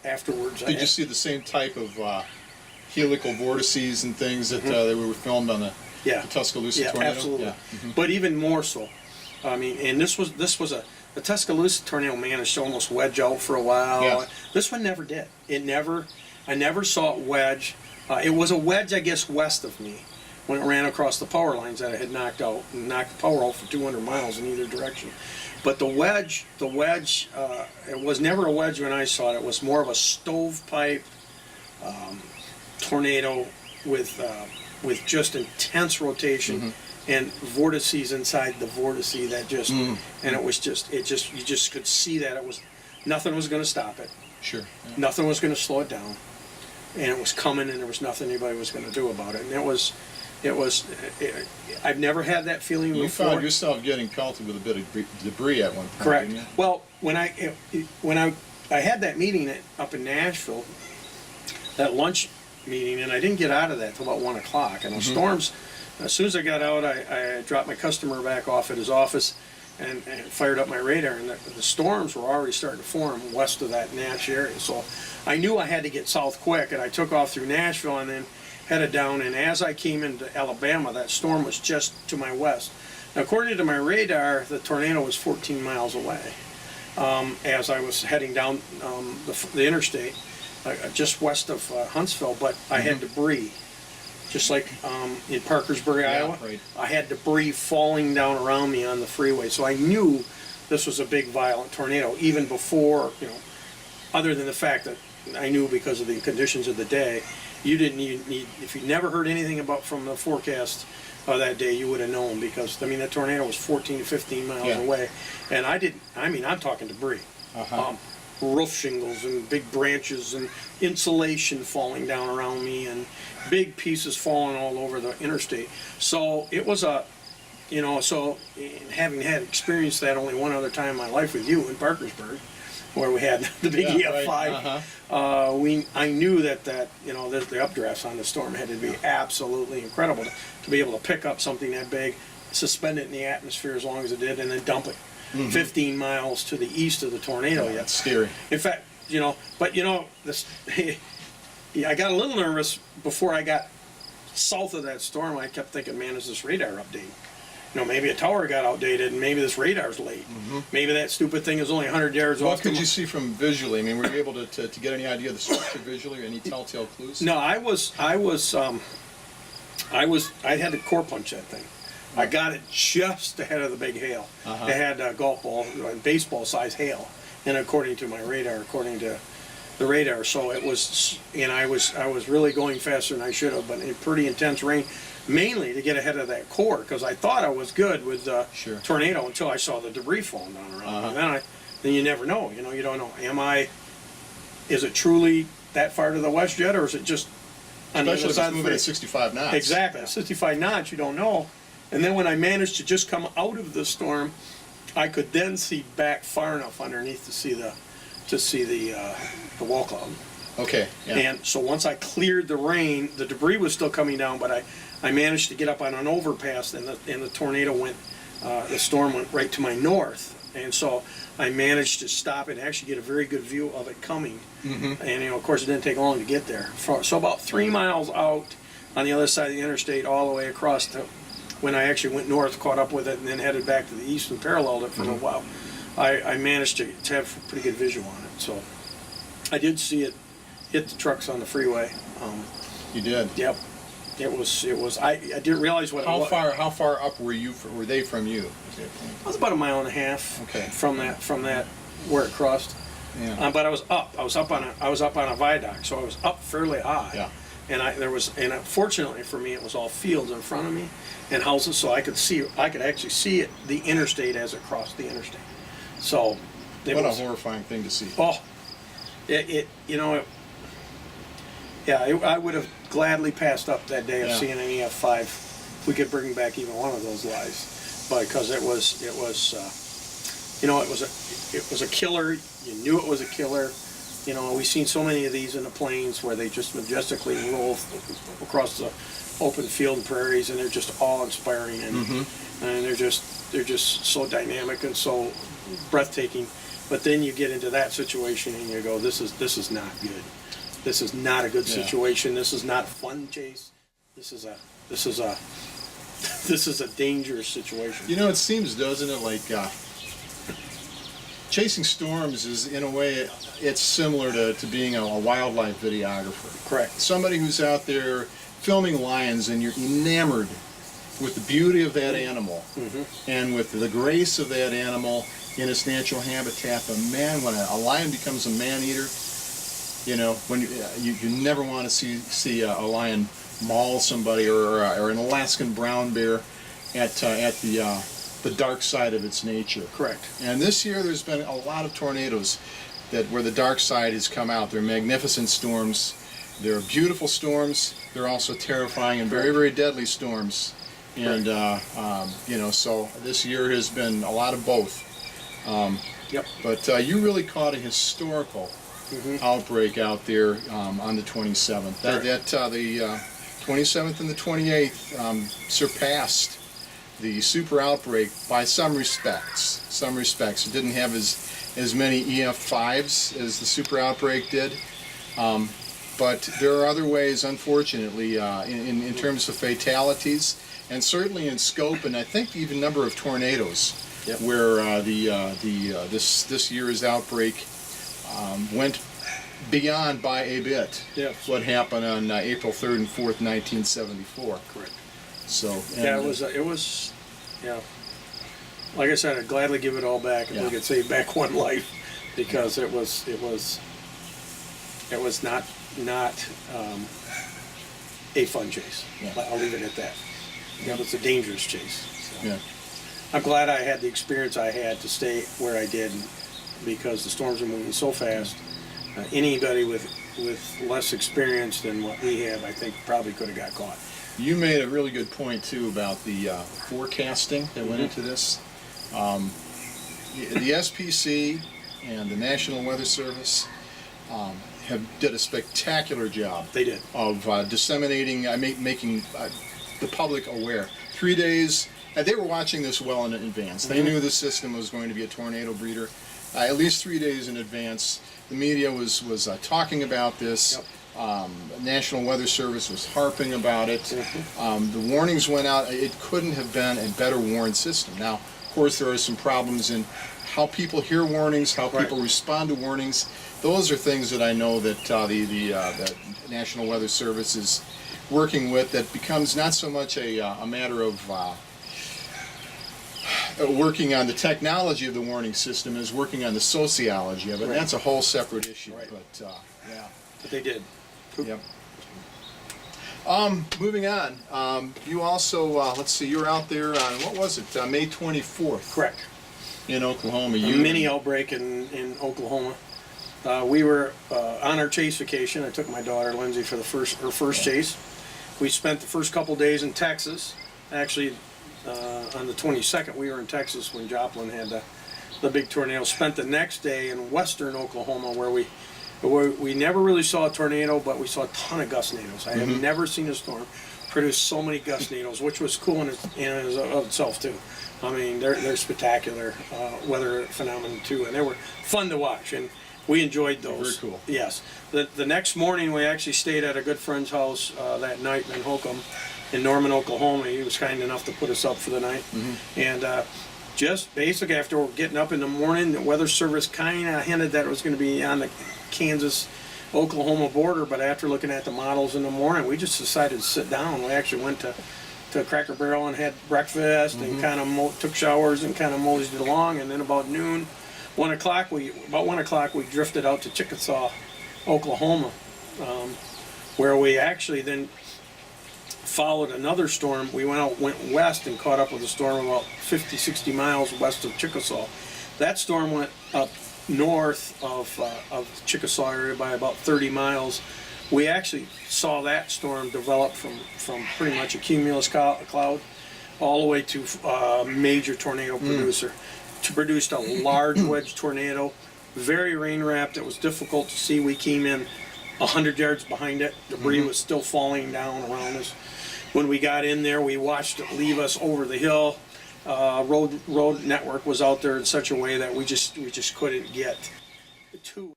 afterwards. Did you see the same type of helical vortices and things that that were filmed on the Tuscaloosa tornado? Absolutely. Yeah, absolutely. But even more so. I mean, and this was the Tuscaloosa tornado managed to almost wedge out for a while. Yeah. This one never did. I never saw it wedge. It was a wedge, I guess, west of me when it ran across the power lines that I had knocked the power out for 200 miles in either direction. But the wedge, it was never a wedge when I saw it. It was more of a stovepipe tornado with just intense rotation and vortices inside the vortice that just, and it was just, you just could see that nothing was going to stop it. Sure. Yeah. Nothing was going to slow it down, and it was coming, and there was nothing anybody was going to do about it. And I've never had that feeling before. You found yourself getting pelted with a bit of debris at one point. Correct. Didn't you? Well, when I had that meeting up in Nashville, that lunch meeting, and I didn't get out of that till about 1 o'clock. And the storms, as soon as I got out, I dropped my customer back off at his office and fired up my radar, and the storms were already starting to form west of that Nash area. So I knew I had to get south quick, and I took off through Nashville and then headed down. And as I came into Alabama, that storm was just to my west. Now, according to my radar, the tornado was 14 miles away. As I was heading down the interstate, just west of Huntsville, but I had debris. Just like in Parkersburg, Iowa, right. I had debris falling down around me on the freeway. So I knew this was a big, violent tornado, even before, other than the fact that I knew because of the conditions of the day. You didn't need if you never heard anything from the forecast that day, you would have known, because, that tornado was 14 to 15 miles away. And I'm talking debris. Roof shingles and big branches and insulation falling down around me and big pieces falling all over the interstate. So it was having had experienced that only one other time in my life with you in Parkersburg, where we had the big EF5, I knew that the updrafts on the storm had to be absolutely incredible to be able to pick up something that big, suspend it in the atmosphere as long as it did, and then dump it 15 miles to the east of the tornado. Yeah, that's scary. In fact, this, I got a little nervous before I got south of that storm. I kept thinking, man, is this radar update? Maybe a tower got outdated, and maybe this radar's late. Maybe that stupid thing is only 100 yards off. What could you see from visually? Were you able to get any idea of the structure visually, or any telltale clues? No, I had to core punch that thing. I got it just ahead of the big hail. They had golf ball, baseball size hail, and according to my radar, according to the radar, so it was, and I was really going faster than I should have, but in pretty intense rain, mainly to get ahead of that core, because I thought I was good with the tornado until I saw the debris falling down around me. Then you never know. You don't know. Is it truly that far to the west yet, or is it just on the other Especially if side it's moving at 65 knots. Exactly, 65 knots. You don't know. And then when I managed to just come out of the storm, I could then see back far enough underneath to see the wall cloud. Okay. Yeah. And so once I cleared the rain, the debris was still coming down, but I managed to get up on an overpass, and the tornado the storm went right to my north, and so I managed to stop and actually get a very good view of it coming. And of course, it didn't take long to get there. So about 3 miles out on the other side of the interstate, all the way across to when I actually went north, caught up with it, and then headed back to the east and paralleled it for a while. I managed to have a pretty good visual on it. So I did see it hit the trucks on the freeway. You did? Yep. It was. I didn't realize what it was. How far up were they from you? It was about 1.5 miles from that where it crossed. Yeah. But I was up. I was up on a viaduct, so I was up fairly high. Yeah. And fortunately for me, it was all fields in front of me and houses, so I could actually see the interstate as it crossed the interstate. So what a horrifying thing to see. Oh, I would have gladly passed up that day of seeing an EF5 if we could bring back even one of those lives, because it was a killer. You knew it was a killer. We've seen so many of these in the plains where they just majestically roll across the open field and prairies, and they're just awe-inspiring, and they're just so dynamic and so breathtaking. But then you get into that situation and you go, this is not good. This is not a good situation. This is not a fun chase. This is a dangerous situation. You know, it seems, doesn't it, like chasing storms is, in a way, it's similar to being a wildlife videographer. Correct. Somebody who's out there filming lions, and you're enamored with the beauty of that animal and with the grace of that animal in its natural habitat. But man, when a lion becomes a man-eater, you know, when you never want to see a lion maul somebody, or an Alaskan brown bear at the dark side of its nature. Correct. And this year there's been a lot of tornadoes where the dark side has come out. They're magnificent storms. They're beautiful storms. They're also terrifying and very, very deadly storms. And you know, so this year has been a lot of both. Yep. But you really caught a historical outbreak out there on the 27th. The 27th and the 28th surpassed the super outbreak by some respects. It didn't have as many EF5s as the super outbreak did. But there are other ways, unfortunately, in terms of fatalities, and certainly in scope, and I think even number of tornadoes, where this year's outbreak went beyond by a bit what happened on April 3rd and 4th, 1974. Correct. So it was like I said, I'd gladly give it all back if we could save back one life, because it was not a fun chase. I'll leave it at that. It was a dangerous chase. So. I'm glad I had the experience I had to stay where I did, because the storms are moving so fast. Anybody with less experience than what we have, I think, probably could have got caught. You made a really good point too about the forecasting that went into this. The SPC and the National Weather Service did a spectacular job. They did. Of disseminating, making the public aware. 3 days, they were watching this well in advance. They knew the system was going to be a tornado breeder. At least 3 days in advance, the media was talking about this. National Weather Service was harping about it. The warnings went out. It couldn't have been a better warned system. Now, of course, there are some problems in how people hear warnings, how people respond to warnings. Those are things that I know that the National Weather Service is working with. That becomes not so much a matter of working on the technology of the warning system as working on the sociology of it. And that's a whole separate issue. But But they did. Yep. Moving on. You also, let's see, you were out there on, what was it, May 24th? Correct. In Oklahoma. A mini outbreak in Oklahoma. We were on our chase vacation. I took my daughter Lindsay for her first chase. We spent the first couple days in Texas. Actually, on the 22nd, we were in Texas when Joplin had the big tornado. Spent the next day in western Oklahoma, where we never really saw a tornado, but we saw a ton of gustnadoes. I have never seen a storm produce so many gustnadoes, which was cool in of itself too. I mean, they're spectacular weather phenomenon too, and they were fun to watch, and we enjoyed those. Very cool. Yes. The next morning, we actually stayed at a good friend's house that night in Holcomb, in Norman, Oklahoma. He was kind enough to put us up for the night, and just basically after getting up in the morning, the Weather Service kind of hinted that it was going to be on the Kansas-Oklahoma border, but after looking at the models in the morning, we just decided to sit down. We actually went to Cracker Barrel and had breakfast and kind of took showers and kind of moseyed along, and then about noon, 1 o'clock, we drifted out to Chickasaw, Oklahoma, where we actually then followed another storm. We went west and caught up with a storm about 50, 60 miles west of Chickasaw. That storm went up north of the Chickasaw area by about 30 miles. We actually saw that storm develop from pretty much a cumulus cloud all the way to a major tornado producer. Produced a large wedge tornado, very rain wrapped. It was difficult to see. We came in 100 yards behind it. Debris was still falling down around us. When we got in there, we watched it leave us over the hill, road network was out there in such a way that we just couldn't get to.